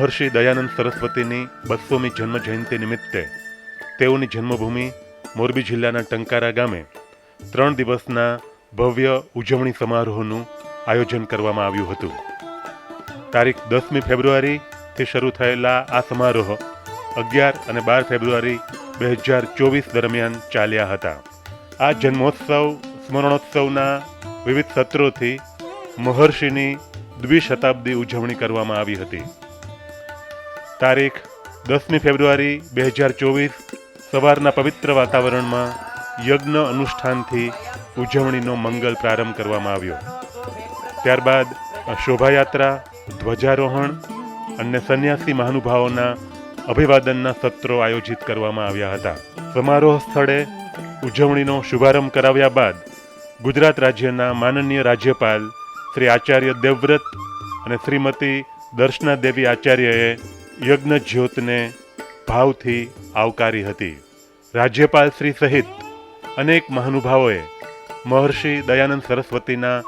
મહર્ષિ દયાનંદ સરસ્વતીની 200મી જન્મ જયંતિ નિમિત્તે તેઓની જન્મભૂમિ મોરબી જિલ્લાના ટંકારા ગામે 3 દિવસના ભવ્ય ઉજવણી સમારોહનું આયોજન કરવામાં આવ્યું હતું. તારીખ 10મી ફેબ્રુઆરીથી શરૂ થયેલા આ સમારોહ 11 અને 12 ફેબ્રુઆરી 2024 દરમિયાન ચાલ્યા હતા. આ જન્મોત્સવ સ્મરણોત્સવના વિવિધ સત્રોથી મહર્ષિની દ્વિશતાબ્દી ઉજવણી કરવામાં આવી હતી. તારીખ 10મી ફેબ્રુઆરી 2024 સવારના પવિત્ર વાતાવરણમાં યજ્ઞ અનુષ્ઠાનથી ઉજવણીનો મંગલ પ્રારંભ કરવામાં આવ્યો. ત્યારબાદ શોભાયાત્રા, ધ્વજારોહણ અને સંન્યાસી મહાનુભાવોના અભિવાદનના સત્રો આયોજિત કરવામાં આવ્યા હતા. સમારોહ સ્થળે ઉજવણીનો શુભારંભ કરાવ્યા બાદ ગુજરાત રાજ્યના માનનીય રાજ્યપાલ શ્રી આચાર્ય દેવવ્રત અને શ્રીમતી દર્શનાદેવી આચાર્યએ યજ્ઞ જ્યોતને ભાવથી આવકારી હતી. રાજ્યપાલ શ્રી સહિત અનેક મહાનુભાવોએ મહર્ષિ દયાનંદ સરસ્વતીના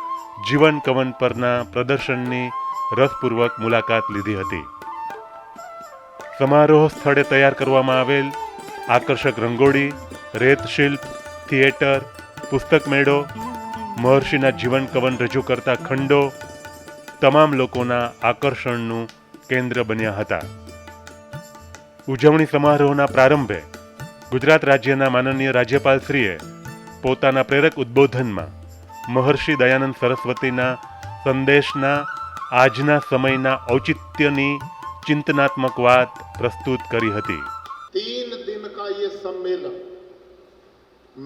જીવન કવન પરના પ્રદર્શનની રસપૂર્વક મુલાકાત લીધી હતી. સમારોહ સ્થળે તૈયાર કરવામાં આવેલ આકર્ષક રંગોળી, રેતશિલ્પ, થિયેટર, પુસ્તક મેળો, મહર્ષિના જીવન કવન રજૂ કરતા ખંડો તમામ લોકોના આકર્ષણનું કેન્દ્ર બન્યા હતા. ઉજવણી સમારોહના પ્રારંભે ગુજરાત રાજ્યના માનનીય રાજ્યપાલશ્રીએ પોતાના પ્રેરક ઉદ્બોધનમાં મહર્ષિ દયાનંદ સરસ્વતીના સંદેશના આજના સમયના औचित्यની चिंतनात्मक बात प्रस्तुत करी हती. 3 दिन का ये सम्मेलन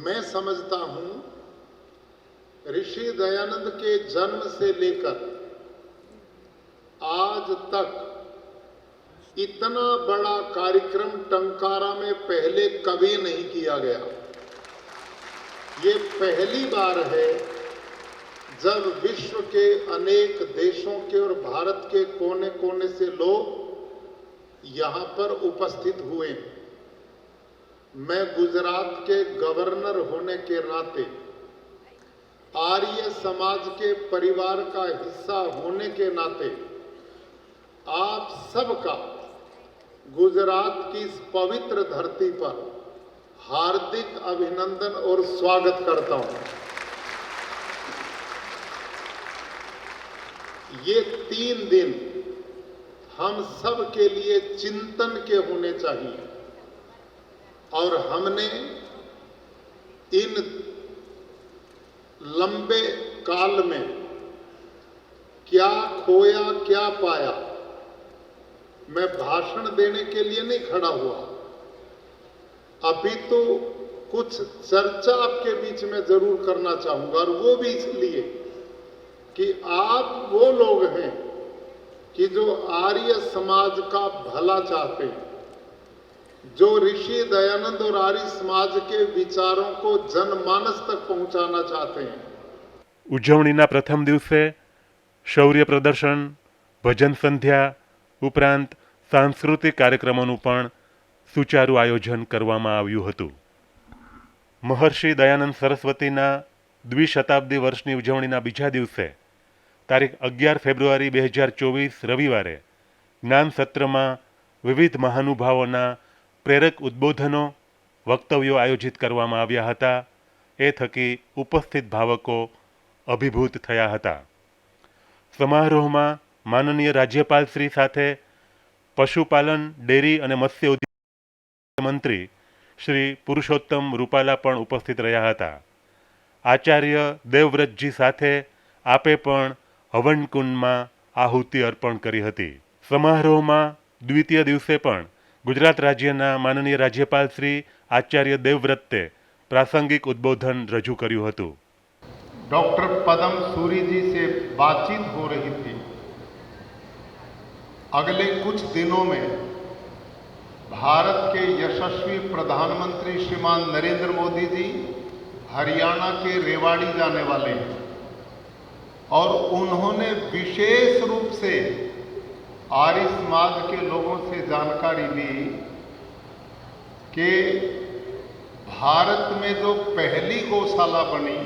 मैं समझता हूं ऋषि दयानंद के जन्म से लेकर आज तक इतना बड़ा कार्यक्रम टंकारा में पहले कभी नहीं किया गया. ये पहली बार है जब विश्व के अनेक देशों के और भारत के कोने कोने से लोग यहाँ पर उपस्थित हुए. मैं गुजरात के गवर्नर होने के नाते आर्य समाज के परिवार का हिस्सा होने के नाते आप सबका गुजरात की इस पवित्र धरती पर हार्दिक अभिनंदन और स्वागत करता हूं. ये 3 दिन हम सब के लिए चिंतन के होने चाहिए और हमने इन लंबे काल में क्या खोया क्या पाया. मैं भाषण देने के लिए नहीं खड़ा हुआ, अभी तो कुछ चर्चा आपके बीच में जरूर करना चाहूंगा और वो भी इसलिए कि आप वो लोग हैं कि जो आर्य समाज का भला चाहते हैं, जो ऋषि दयानंद और आर्य समाज के विचारों को जनमानस तक पहुंचाना चाहते हैं. ઉજવણીના પ્રથમ દિવસે શૌર્ય પ્રદર્શન, ભજન સંધ્યા ઉપરાંત સાંસ્કૃતિક કાર્યક્રમોનું પણ સુચારું આયોજન કરવામાં આવ્યું હતું. મહર્ષિ દયાનંદ સરસ્વતીના દ્વિશતાબ્દી વર્ષની ઉજવણીના બીજા દિવસે તારીખ 11 ફેબ્રુઆરી 2024 રવિવારે જ્ઞાન સત્રમાં વિવિધ મહાનુભાવોના પ્રેરક ઉદ્બોધનો, વક્તવ્યો આયોજિત કરવામાં આવ્યા હતા. એ થકી ઉપસ્થિત ભાવકો અભિભૂત થયા હતા. સમારોહમાં માનનીય રાજ્યપાલશ્રી સાથે પશુપાલન, ડેરી અને મત્સ્ય ઉદ્યોગ મંત્રી શ્રી પુરુષોત્તમ રૂપાલા પણ ઉપસ્થિત રહ્યા હતા. આચાર્ય દેવવ્રતજી સાથે આપે પણ હવનકુંડમાં આહુતિ અર્પણ કરી હતી. સમારોહમાં દ્વિતીય દિવસે પણ ગુજરાત રાજ્યના માનનીય રાજ્યપાલ શ્રી આચાર્ય દેવવ્રતે પ્રાસંગિક ઉદ્બોધન રજૂ કર્યું હતું. डॉक्टर पदम सूरी जी से बातचीत हो रही थी. अगले कुछ दिनों में भारत के यशस्वी प्रधानमंत्री श्रीमान नरेंद्र मोदी जी हरियाणा के रेवाड़ी जाने वाले हैं और उन्होंने विशेष रूप से आर्य समाज के लोगों से जानकारी ली कि भारत में जो पहली गौशाला बनी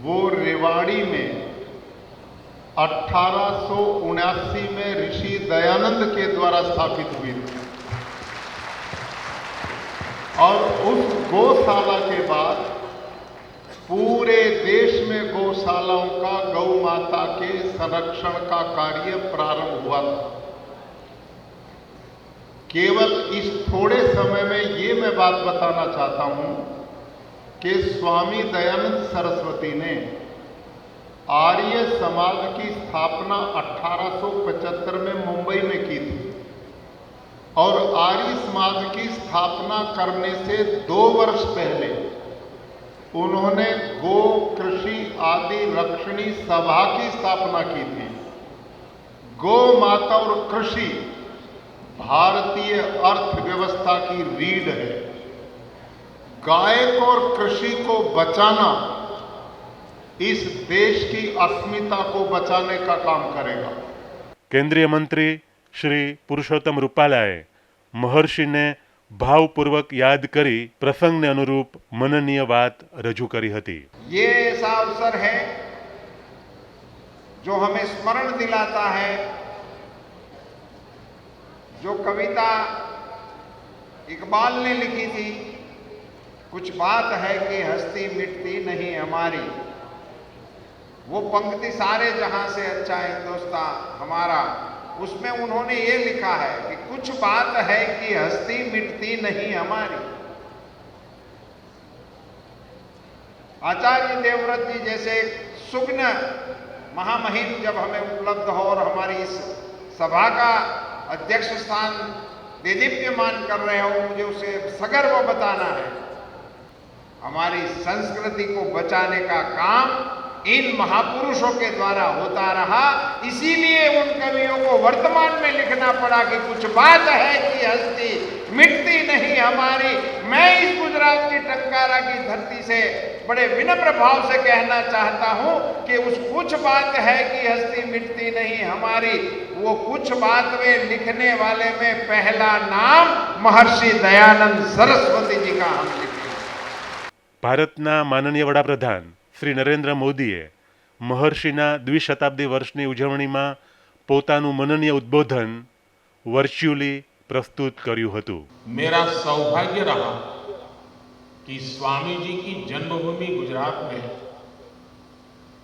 वो रेवाड़ी में 1879 में ऋषि दयानंद के द्वारा स्थापित हुई थी और उस गौशाला के बाद पूरे देश में गौशालाओं का गौ माता के संरक्षण का कार्य प्रारंभ हुआ था। केवल इस थोड़े समय में ये मैं बात बताना चाहता हूं कि स्वामी दयानंद सरस्वती ने आर्य समाज की स्थापना 1875 में मुंबई में की थी और आर्य समाज की स्थापना करने से 2 वर्ष पहले उन्होंने गो कृषि आदि रक्षणी सभा की स्थापना की थी। गो माता और कृषि भारतीय अर्थव्यवस्था की रीढ़ है। गाय और कृषि को बचाना इस देश की अस्मिता को बचाने का काम करेगा। કેન્દ્રીય મંત્રી શ્રી પુરુષોત્તમ રૂપાલાએ મહર્ષિને ભાવપૂર્વક યાદ કરી પ્રસંગને અનુરૂપ મનનીય વાત રજૂ કરી હતી। ये ऐसा अवसर है जो हमें स्मरण दिलाता है जो कविता इकबाल ने लिखी थी, कुछ बात है कि हस्ती मिटती नहीं हमारी। वो पंक्ति सारे जहां से अच्छा हिंदुस्तान हमारा, उसमें उन्होंने ये लिखा है कि कुछ बात है कि हस्ती मिटती नहीं हमारी। आचार्य देवव्रत जी जैसे सुग्न महामहिम जब हमें उपलब्ध हो और हमारी इस सभा का अध्यक्ष स्थान देदीप्यमान कर रहे हो, मुझे उसे सगर्व बताना है। हमारी संस्कृति को बचाने का काम इन महापुरुषों के द्वारा होता रहा, इसीलिए उन कवियों को वर्तमान में लिखना पड़ा कि कुछ बात है कि हस्ती मिटती नहीं हमारी। मैं इस गुजरात की टंकारा की धरती से बड़े विनम्र भाव से कहना चाहता हूं कि उस कुछ बात है कि हस्ती मिटती नहीं हमारी, वो कुछ बात में लिखने वाले में पहला नाम महर्षि दयानंद सरस्वती जी का हम लिखे। ભારતના માનનીય વડાપ્રધાન શ્રી નરેન્દ્ર મોદીએ મહર્ષિના દ્વિશતાબ્દી વર્ષની ઉજવણીમાં પોતાનું મનનીય ઉદ્બોધન વર્ચ્યુઅલી પ્રસ્તુત કર્યું હતું। मेरा सौभाग्य रहा कि स्वामी जी की जन्मभूमि गुजरात में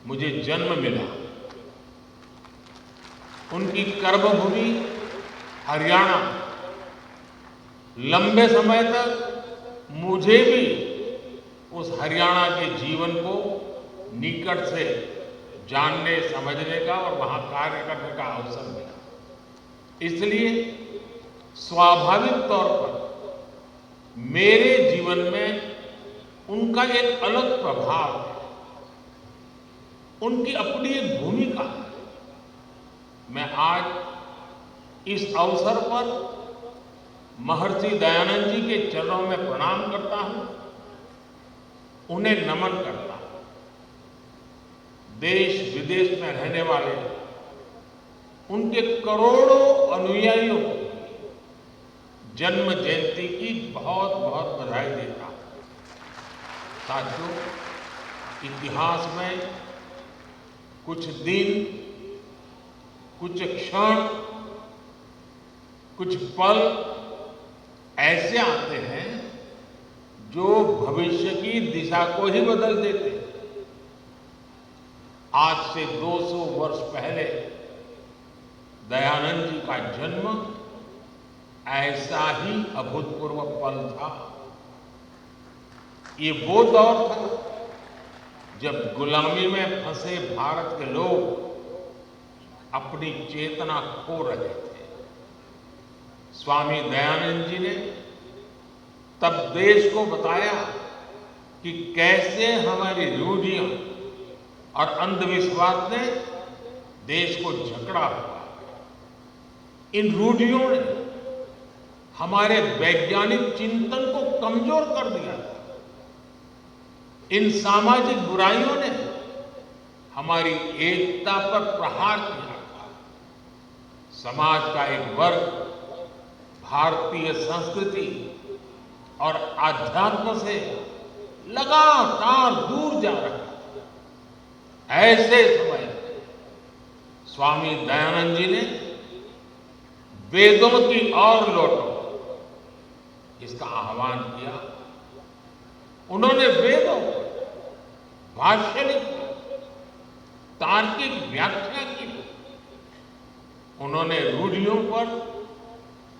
मुझे जन्म मिला। उनकी कर्मभूमि हरियाणा, लंबे समय तक मुझे भी उस हरियाणा के जीवन को निकट से जानने समझने का और वहां कार्य करने का अवसर मिला। इसलिए स्वाभाविक तौर पर मेरे जीवन में उनका एक अलग प्रभाव है, उनकी अपनी एक भूमिका है। मैं आज इस अवसर पर महर्षि दयानंद जी के चरणों में प्रणाम करता हूं, उन्हें नमन करता हूं। देश विदेश में रहने वाले उनके करोड़ों अनुयायियों को जन्म जयंती की बहुत बहुत बधाई देता हूं। साथियों, इतिहास में कुछ दिन, कुछ क्षण, कुछ पल ऐसे आते हैं जो भविष्य की दिशा को ही बदल देते हैं। आज से 200 वर्ष पहले दयानंद जी का जन्म ऐसा ही अभूतपूर्व पल था। ये वो दौर था जब गुलामी में फंसे भारत के लोग अपनी चेतना खो रहे थे। स्वामी दयानंद जी ने तब देश को बताया कि कैसे हमारी रूढ़ियां और अंधविश्वास ने देश को जकड़ा हुआ। इन रूढ़ियों ने हमारे वैज्ञानिक चिंतन को कमजोर कर दिया था। इन सामाजिक बुराइयों ने हमारी एकता पर प्रहार किया था। समाज का एक वर्ग भारतीय संस्कृति और आध्यात्म से लगातार दूर जा रहा है। ऐसे समय स्वामी दयानंद जी ने वेदों की ओर लौटो इसका आह्वान किया। उन्होंने वेदों भाष्य लिखे, तार्किक व्याख्या की, उन्होंने रूढ़ियों पर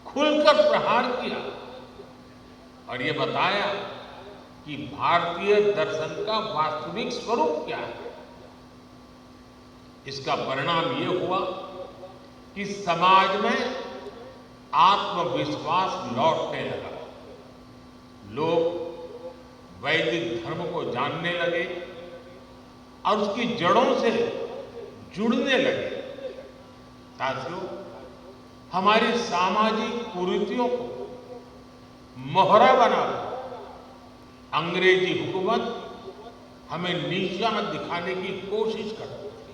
खुलकर प्रहार किया और ये बताया कि भारतीय दर्शन का वास्तविक स्वरूप क्या है। इसका परिणाम ये हुआ कि समाज में आत्मविश्वास लौटने लगा, लोग वैदिक धर्म को जानने लगे और उसकी जड़ों से जुड़ने लगे। साथियों, हमारी सामाजिक कुरीतियों को मोहरा बना अंग्रेजी हुकूमत हमें नीचा दिखाने की कोशिश करती थी।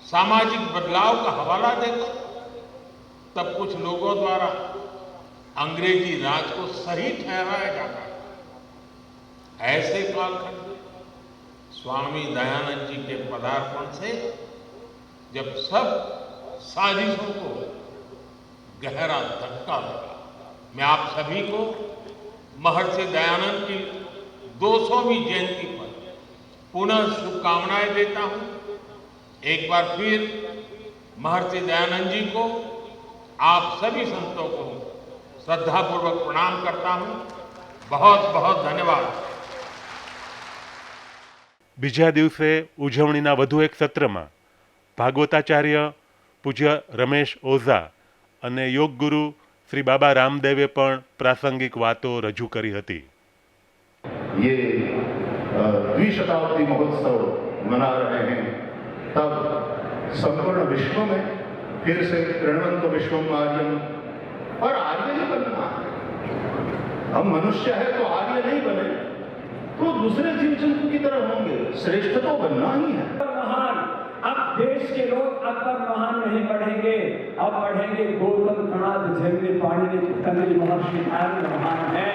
सामाजिक बदलाव का हवाला देकर तब कुछ लोगों द्वारा अंग्रेजी राज को सही ठहराया जाता था। ऐसे कालखंड में स्वामी दयानंद जी के पदार्पण से जब सब साजिशों को गहरा धक्का लगा, मैं आप सभी को महर्षि दयानंद की 200वीं जयंती पर पुनः शुभकामनाएं देता हूं। एक बार फिर महर्षि दयानंद जी को, आप सभी संतों को श्रद्धापूर्वक प्रणाम करता हूं। बहुत बहुत धन्यवाद। બીજા દિવસે ઉજવણીના વધુ એક સત્રમાં ભાગવતાચાર્ય પૂજ્ય રમેશ ઓઝા અને યોગ ગુરુ શ્રી બાબા રામદેવે પણ પ્રાસંગિક વાતો રજૂ કરી હતી। ये द्विशताब्दी महोत्सव मना रहे हैं, तब संपूर्ण विश्व में फिर से प्रणवंत विश्वम आर्यम, और आर्य ही बनना है। हम मनुष्य है तो आर्य नहीं बने तो दूसरे जीव जंतु की तरह होंगे, श्रेष्ठ तो बनना ही है। महान, अब देश के लोग अकबर महान नहीं पढ़ेंगे, अब पढ़ेंगे गौतम कणाद जैमिनी पाणिनि पतंजलि महर्षि नारायण महान है।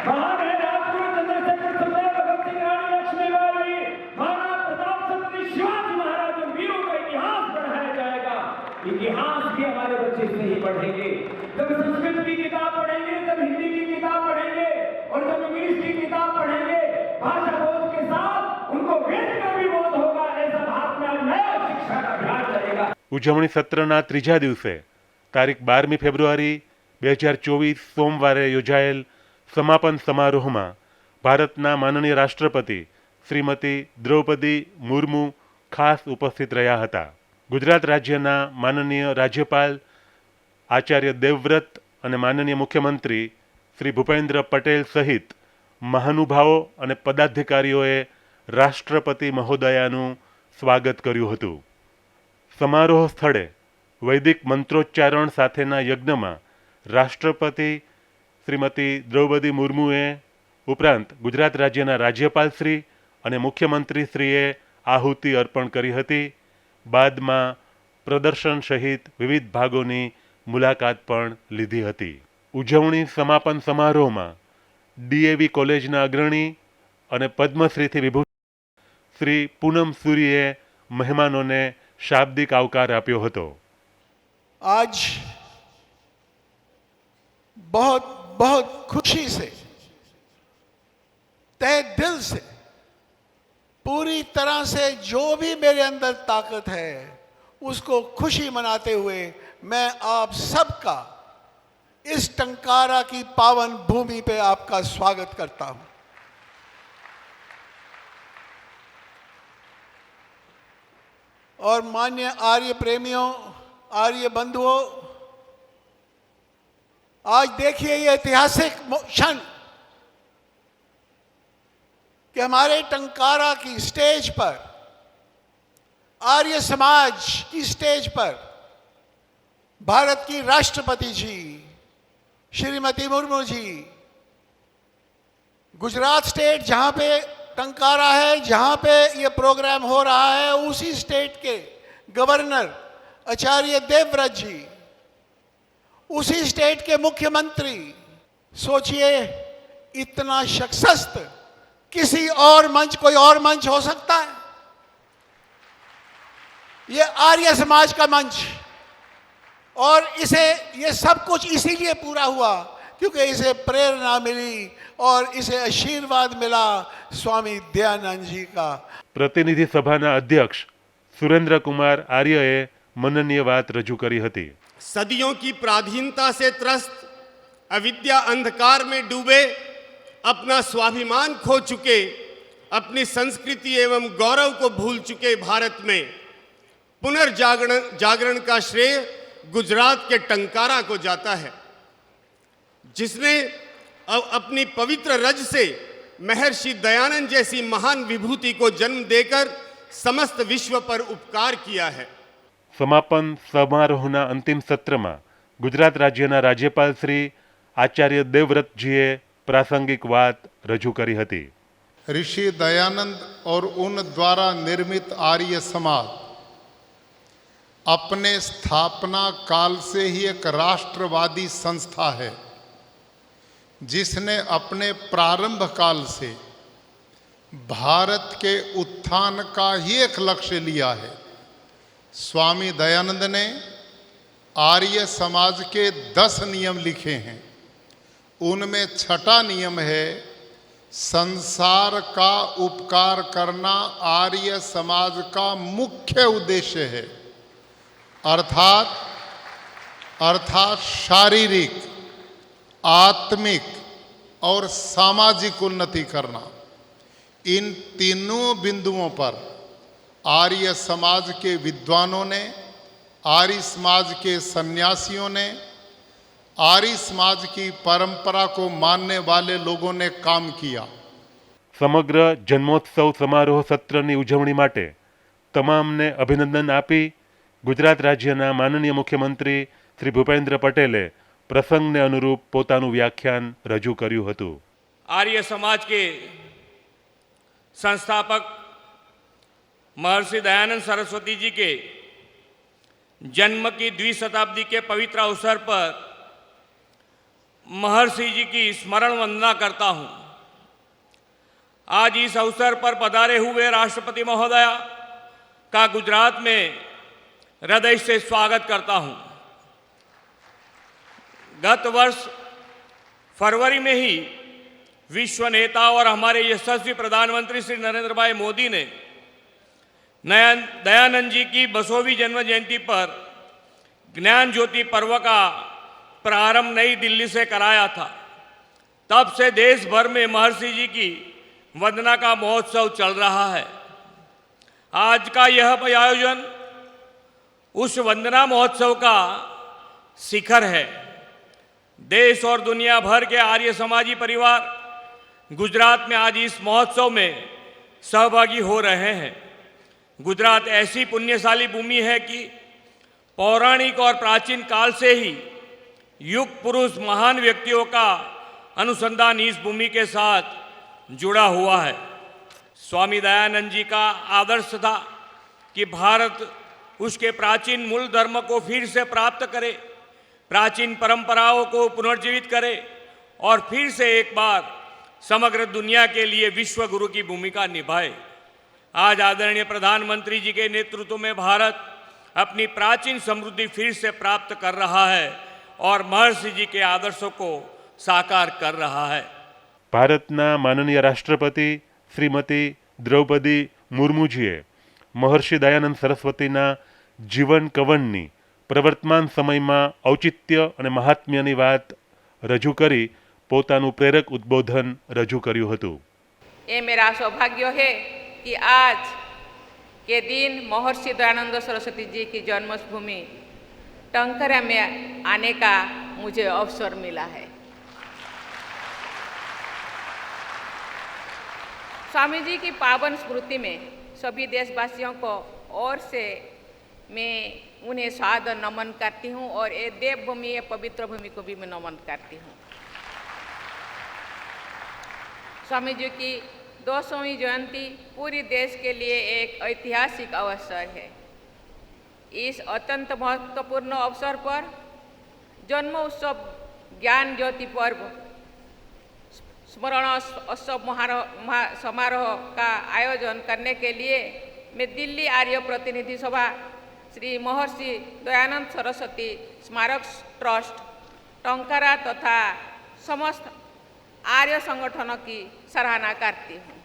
महान है राजगुरु चंद्रशेखर सुखदेव, भगत सिंह, रानी लक्ष्मीबाई, महाराणा प्रताप, छत्रपति शिवाजी महाराज, वीरों का इतिहास पढ़ाया जाएगा। इतिहास भी हमारे बच्चे से ही पढ़ेंगे। जब संस्कृत की किताब पढ़ेंगे, जब हिंदी की किताब पढ़ेंगे और जब इंग्लिश की किताब पढ़ेंगे, भाषा बोध के साथ उनको वेद का भी बोध होगा। ऐसा भारत में नया शिक्षा का अभियान चलेगा। ઉજવણી સત્રના ત્રીજા દિવસે તારીખ 12મી ફેબ્રુઆરી 2024 સોમવારે યોજાયેલ સમાપન સમારોહમાં ભારતના માનનીય રાષ્ટ્રપતિ શ્રીમતી દ્રૌપદી મુર્મુ ખાસ ઉપસ્થિત રહ્યા હતા। ગુજરાત રાજ્યના માનનીય રાજ્યપાલ આચાર્ય દેવવ્રત અને માનનીય મુખ્યમંત્રી શ્રી ભૂપેન્દ્ર પટેલ સહિત મહાનુભાવો અને પદાધિકારીઓએ રાષ્ટ્રપતિ મહોદયાનું સ્વાગત કર્યું હતું। સમારોહ સ્થળે વૈદિક મંત્રોચ્ચારણ સાથેના યજ્ઞમાં રાષ્ટ્રપતિ શ્રીમતી દ્રૌપદી મુર્મુએ ઉપરાંત ગુજરાત રાજ્યના રાજ્યપાલશ્રી અને મુખ્યમંત્રીશ્રીએ આહુતિ અર્પણ કરી હતી। બાદમાં પ્રદર્શન સહિત વિવિધ ભાગોની મુલાકાત પણ લીધી હતી। ઉજવણી સમાપન સમારોહમાં ડીએવી કોલેજના અગ્રણી અને પદ્મશ્રીથી વિભૂષિત શ્રી પૂનમ સૂરીએ મહેમાનોને શાબ્દિક આવકાર આપ્યો હતો। आज बहुत बहुत खुशी से, तहे दिल से, पूरी तरह से जो भी मेरे अंदर ताकत है उसको खुशी मनाते हुए मैं आप सबका इस टंकारा की पावन भूमि पे आपका स्वागत करता हूं। और मान्य आर्य प्रेमियों, आर्य बंधुओं, आज देखिए ये ऐतिहासिक क्षण कि हमारे टंकारा की स्टेज पर, आर्य समाज की स्टेज पर भारत की राष्ट्रपति जी श्रीमती मुर्मू जी, गुजरात स्टेट जहां पे टंकारा है, जहां पे ये प्रोग्राम हो रहा है, उसी स्टेट के गवर्नर आचार्य देवव्रत जी, उसी स्टेट के मुख्यमंत्री। सोचिए, इतना शख्सियत किसी और मंच, कोई और मंच हो सकता है? ये आर्य समाज का मंच, और इसे ये सब कुछ इसीलिए पूरा हुआ क्योंकि इसे प्रेरणा मिली और इसे आशीर्वाद मिला स्वामी दयानंद जी का। પ્રતિનિધિ સભાના અધ્યક્ષ સુરેન્દ્રકુમાર આર્યએ મનનીય વાત રજૂ કરી હતી। सदियों की पराधीनता से त्रस्त, अविद्या अंधकार में डूबे, अपना स्वाभिमान खो चुके, अपनी संस्कृति एवं गौरव को भूल चुके भारत में पुनर्जागरण का श्रेय गुजरात के टंकारा को जाता है, जिसने अपनी पवित्र रज से महर्षि दयानंद जैसी महान विभूति को जन्म देकर समस्त विश्व पर उपकार किया है। સમાપન સમારોહના અંતિમ સત્રમાં ગુજરાત રાજ્યના રાજ્યપાલ શ્રી આચાર્ય દેવવ્રતજીએ પ્રાસંગિક વાત રજૂ કરી હતી। ऋषि दयानंद और उन द्वारा निर्मित आर्य समाज अपने स्थापना काल से ही एक राष्ट्रवादी संस्था है, जिसने अपने प्रारंभ काल से भारत के उत्थान का ही एक लक्ष्य लिया है। स्वामी दयानंद ने आर्य समाज के 10 नियम लिखे हैं। उनमें छठा नियम है, संसार का उपकार करना आर्य समाज का मुख्य उद्देश्य है, अर्थात शारीरिक, आत्मिक और सामाजिक उन्नति करना। इन तीनों बिंदुओं पर आर्य समाज के विद्वानों ने, आर्य समाज के सन्यासियों ने, आर्य समाज की परंपरा को मानने वाले लोगों ने काम किया। સમગ્ર જન્મોત્સવ સમારોહ સત્રની ઉજવણી માટે તમામને અભિનંદન આપી ગુજરાત રાજ્યના માનનીય મુખ્યમંત્રી શ્રી ભૂપેન્દ્ર પટેલે પ્રસંગને અનુરૂપ પોતાનું વ્યાખ્યાન રજૂ કર્યું હતું। आर्य समाज के संस्थापक महर्षि दयानंद सरस्वती जी के जन्म की 2 शताब्दी के पवित्र अवसर पर महर्षि जी की स्मरण वंदना करता हूँ। आज इस अवसर पर पधारे हुए राष्ट्रपति महोदया का गुजरात में हृदय से स्वागत करता हूँ। गत वर्ष फरवरी में ही विश्व नेता और हमारे यशस्वी प्रधानमंत्री श्री नरेंद्र भाई मोदी ने दयानंद जी की 200वीं जन्म जयंती पर ज्ञान ज्योति पर्व का प्रारंभ नई दिल्ली से कराया था। तब से देश भर में महर्षि जी की वंदना का महोत्सव चल रहा है। आज का यह आयोजन उस वंदना महोत्सव का शिखर है। देश और दुनिया भर के आर्य समाजी परिवार गुजरात में आज इस महोत्सव में सहभागी हो रहे हैं। गुजरात ऐसी पुण्यशाली भूमि है कि पौराणिक और प्राचीन काल से ही युग पुरुष महान व्यक्तियों का अनुसंधान इस भूमि के साथ जुड़ा हुआ है। स्वामी दयानंद जी का आदर्श था कि भारत उसके प्राचीन मूल धर्म को फिर से प्राप्त करे, प्राचीन परंपराओं को पुनर्जीवित करे और फिर से एक बार समग्र दुनिया के लिए विश्व गुरु की भूमिका निभाए। आज आदरणीय प्रधानमंत्री जी के नेतृत्व में भारत अपनी प्राचीन समृद्धि फिर से प्राप्त कर रहा है और महर्षि जी के आदर्शों को साकार कर रहा है। ભારતના માનનીય રાષ્ટ્રપતિ શ્રીમતી દ્રૌપદી મુર્મુજીએ મહર્ષિ દયાનંદ સરસ્વતીના જીવન કવનની પ્રવર્તમાન સમયમાં ઔચિત્ય અને મહાત્મ્યની વાત રજૂ કરી પોતાનું પ્રેરક ઉદ્બોધન રજૂ કર્યું હતું। ये मेरा सौभाग्य है कि आज के दिन महर्षि दयानंद सरस्वती जी की जन्मभूमि टंकारा में आने का मुझे अवसर मिला है। स्वामी जी की पावन स्मृति में सभी देशवासियों को ओर से मैं उन्हें सादर नमन करती हूँ और ये देवभूमि, ये पवित्र भूमि को भी मैं नमन करती हूँ। स्वामी जी की 200वीं जयंती पूरी देश के लिए एक ऐतिहासिक अवसर है। इस अत्यंत महत्वपूर्ण अवसर पर जन्म उत्सव ज्ञान ज्योति पर्व स्मरण उत्सव समारोह का आयोजन करने के लिए मैं दिल्ली आर्य प्रतिनिधि सभा श्री महर्षि दयानंद सरस्वती स्मारक ट्रस्ट टंकारा तथा समस्त आर्य संगठनों की सराहना करती हूँ।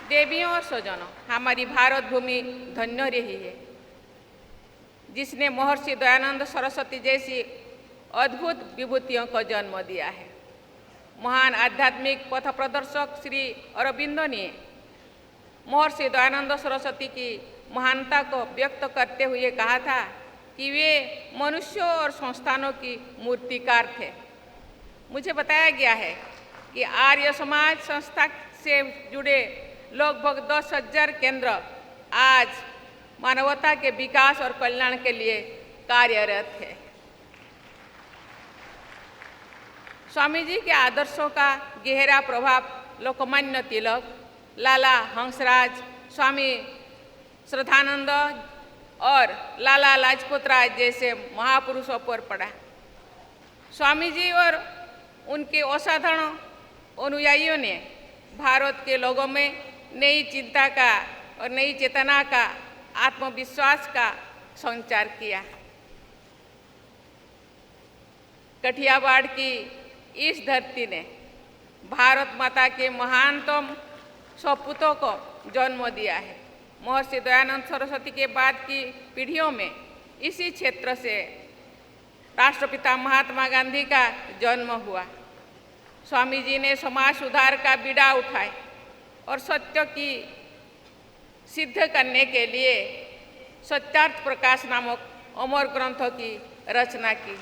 देवियों और स्वजनों, हमारी भारत भूमि धन्य रही है जिसने महर्षि दयानंद सरस्वती जैसी अद्भुत विभूतियों को जन्म दिया है। महान आध्यात्मिक पथ प्रदर्शक श्री अरबिंदो ने महर्षि दयानंद सरस्वती की महानता को व्यक्त करते हुए कहा था कि वे मनुष्यों और संस्थानों की मूर्तिकार थे। मुझे बताया गया है कि आर्य समाज संस्था से जुड़े लगभग 10,000 केंद्र आज मानवता के विकास और कल्याण के लिए कार्यरत है। स्वामी जी के आदर्शों का गहरा प्रभाव लोकमान्य तिलक, लाला हंसराज, स्वामी श्रद्धानंद और लाला लाजपत राय जैसे महापुरुषों पर पड़ा। स्वामी जी और उनके असाधारण अनुयायियों ने भारत के लोगों में नई चिंता का और नई चेतना का, आत्मविश्वास का संचार किया। कठियावाड़ की इस धरती ने भारत माता के महानतम सपूतों को जन्म दिया है। महर्षि दयानंद सरस्वती के बाद की पीढ़ियों में इसी क्षेत्र से राष्ट्रपिता महात्मा गांधी का जन्म हुआ। स्वामी जी ने समाज सुधार का बीड़ा उठाए और सत्य की सिद्ध करने के लिए सत्यार्थ प्रकाश नामक अमर ग्रंथों की रचना की।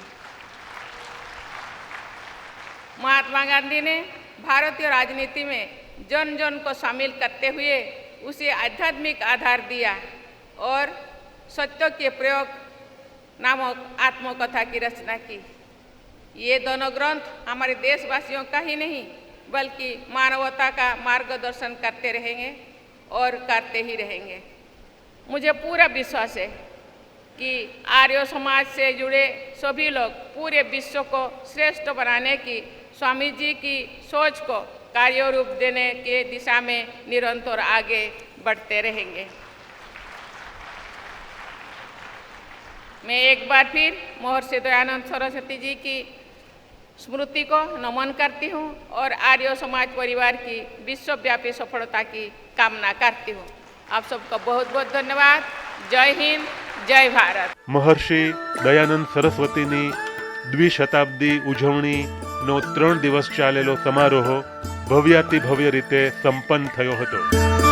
महात्मा गांधी ने भारतीय राजनीति में जन जन को शामिल करते हुए उसे आध्यात्मिक आधार दिया और सत्य के प्रयोग नामक आत्मकथा की रचना की। ये दोनों ग्रंथ हमारे देशवासियों का ही नहीं बल्कि मानवता का मार्गदर्शन करते रहेंगे और करते ही रहेंगे। मुझे पूरा विश्वास है कि आर्य समाज से जुड़े सभी लोग पूरे विश्व को श्रेष्ठ बनाने की स्वामी जी की सोच को कार्य रूप देने के दिशा में निरंतर आगे बढ़ते रहेंगे। मैं एक बार फिर महर्षि दयानंद सरस्वती जी की स्मृति को नमन करती हूँ और आर्य समाज परिवार की विश्वव्यापी सफलता की कामना करती हूँ। आप सबका बहुत बहुत धन्यवाद। जय हिंद, जय भारत। મહર્ષિ દયાનંદ સરસ્વતીની દ્વિશતાબ્દી ઉજવણીનો 3 દિવસ ચાલેલો સમારોહ ભવ્યાતિ ભવ્ય રીતે સંપન્ન થયો હતો।